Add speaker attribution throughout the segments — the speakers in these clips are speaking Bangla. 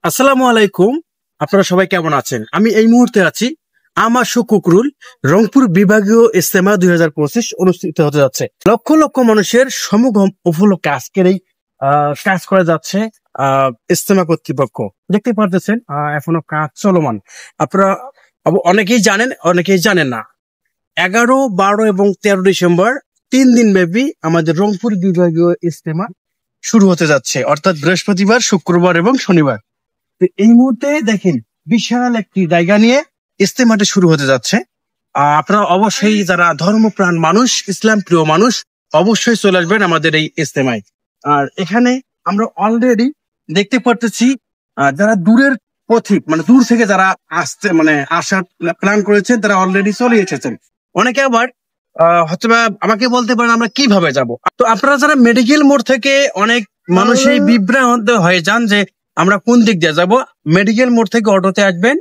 Speaker 1: আসসালামু আলাইকুম। আপনারা সবাই কেমন আছেন? আমি এই মুহূর্তে আছি আমার কুকরুল রংপুর বিভাগীয় ইজতেমা 2025 অনুষ্ঠিত হতে যাচ্ছে। লক্ষ লক্ষ মানুষের সমাগম উপলক্ষে আজকের এই কাজ করে যাচ্ছে ইজতেমা কর্তৃপক্ষ। দেখতে পারতেছেন এখনো কাজ চলমান। আপনারা অনেকেই জানেন, অনেকেই জানেন না। 11, 12 এবং 13 ডিসেম্বর 3 দিন ব্যাপী আমাদের রংপুর বিভাগীয় ইজতেমা শুরু হতে যাচ্ছে, অর্থাৎ বৃহস্পতিবার, শুক্রবার এবং শনিবার। তো এই মুহূর্তে দেখেন বিশাল একটি জায়গা নিয়ে ইজতেমাটা শুরু হতে যাচ্ছে। আপনারা অবশ্যই যারা ধর্মপ্রাণ মানুষ, ইসলাম প্রিয় মানুষ, অবশ্যই চলে আসবেন আমাদের এই ইজতেমায়। আর এখানে আমরা অলরেডি দেখতে পারতেছি যারা দূরের পথিক, মানে দূর থেকে যারা আসার প্ল্যান করেছেন, তারা অলরেডি চলে এসেছেন। অনেকে আবার হয়তো আমাকে বলতে পারেন আমরা কিভাবে যাব। তো আপনারা যারা মেডিকেল মোড় থেকে, অনেক মানুষ এই বিভ্রান্ত হয়ে যান যে আমরা কোন দিক দিয়ে যাব। মেডিকেল মোড় থেকে অটোতে আসবেন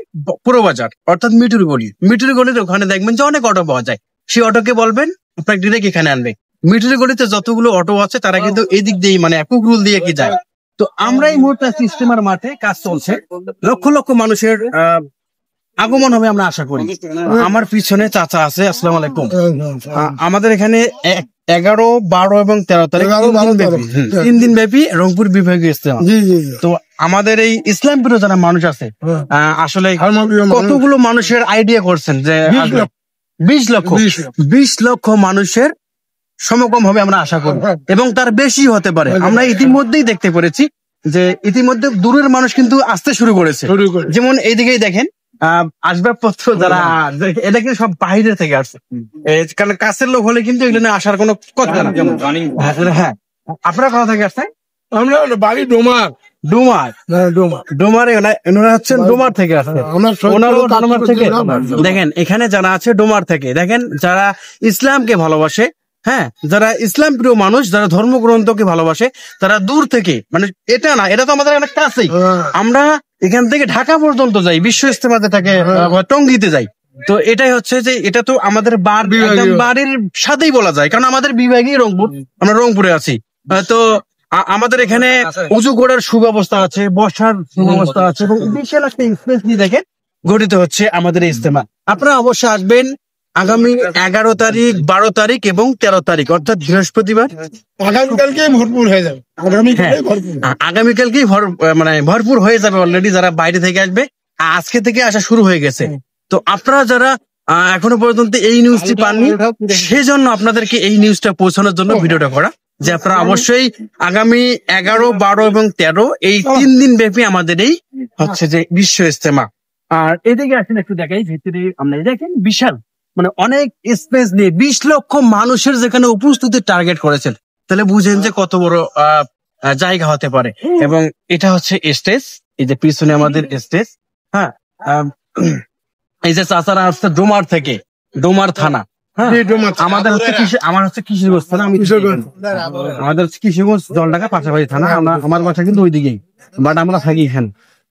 Speaker 1: পুরো বাজার, অর্থাৎ মিটুর গলির ওখানে দেখবেন যে অনেক অটো পাওয়া যায়। সেই অটোকে বলবেন আপনাকে ডিরেক্ট এখানে আনবে। মিটুর গলিতে যতগুলো অটো আছে তারা কিন্তু এই দিক দিয়ে, মানে কুকরুল দিয়ে কি যায়। তো আমরা এই মুহূর্তে ইজতেমার মাঠে, কাজ চলছে, লক্ষ লক্ষ মানুষের আগমন হবে আমরা আশা করি। আমার পিছনে চাচা আছে। আসসালামু আলাইকুম। আমাদের এখানে 11, 12 এবং 13 তারিখ 3 দিন ব্যাপী রংপুর বিভাগীয় ইজতেমা। তো আমাদের এই ইসলাম প্রিয় যারা মানুষ আছে, আসলে কতগুলো মানুষের আইডিয়া করছেন যে 20 লক্ষ মানুষের সমাগম হবে আমরা আশা করি, এবং তার বেশি হতে পারে। আমরা ইতিমধ্যেই দেখতে পেরেছি যে ইতিমধ্যে দূরের মানুষ কিন্তু আসতে শুরু করেছে। যেমন এইদিকেই দেখেন আসবাবপত্র যারা, এটা কিন্তু সব বাইরে থেকে আসছে, কারণ কাছের লোক হলে কিন্তু এগুলো আসার কোনো কথা না। হ্যাঁ, আপনারা কোথা থেকে আসছেন?
Speaker 2: আমরা বাড়ি
Speaker 1: এনারা হচ্ছেন ডোমার থেকে আসছে। দেখেন এখানে যারা আছে ডোমার থেকে, দেখেন যারা ইসলামকে ভালোবাসে, হ্যাঁ, যারা ইসলাম প্রিয় মানুষ, যারা ধর্মগ্রন্থকে ভালোবাসে, তারা দূর থেকে, মানে এটা না, এটা তো আমাদের অনেক কাছেই। আমরা এখান থেকে ঢাকা পর্যন্ত যাই, বিশ্ব ইজতেমাতে থাকে, টঙ্গীতে যাই। তো এটাই হচ্ছে যে এটা তো আমাদের বাড়ির সাথেই বলা যায়, কারণ আমাদের বিভাগই রংপুর, আমরা রংপুরে আছি। তো আমাদের এখানে উঁচু করার সুব্যবস্থা আছে, বসার সুব্যবস্থা আছে, এবং বিশাল একটা স্পেস নিয়ে দেখেন গঠিত হচ্ছে আমাদের ইজতেমা। আপনারা অবশ্যই আসবেন আগামী 11 তারিখ, 12 তারিখ এবং 13 তারিখ, অর্থাৎ বৃহস্পতিবার।
Speaker 2: আগামীকালকেই ভরপুর হয়ে যাবে,
Speaker 1: আগামীকালকেই ভরপুর হয়ে যাবে। অলরেডি যারা বাইরে থেকে আসবে, আজকে থেকে আসা শুরু হয়ে গেছে। তো আপনারা যারা এখনো পর্যন্ত এই নিউজটি পাননি, সেজন্য আপনাদেরকে এই নিউজটা পৌঁছানোর জন্য ভিডিওটা করা, যে আপনারা অবশ্যই আগামী 11, 12 এবং 13 এই 3 দিন ব্যাপী আমাদের এই হচ্ছে যে বিশ্ব ইজতেমা। আর এদিকে আসেন একটু দেখাই, ভিতরে আমরা দেখেন বিশাল, মানে অনেক স্পেস নিয়ে 20 লক্ষ মানুষের যেখানে উপস্থিতি টার্গেট করেছেন, তাহলে বুঝেন যে কত বড় জায়গা হতে পারে। এবং এটা হচ্ছে স্টেজ, এই যে পিছনে আমাদের স্টেজ। হ্যাঁ, এই যে চাচারা আসছে ডোমার থেকে, ডোমার থানা। আমাদের হচ্ছে কিশোরগঞ্জ থানা। আমাদের হচ্ছে কিশোরগঞ্জ জলঢাকা পাশাপাশি থানা। আমার বাসা কিন্তু ওইদিকেই, বাট আমরা থাকি এখানে।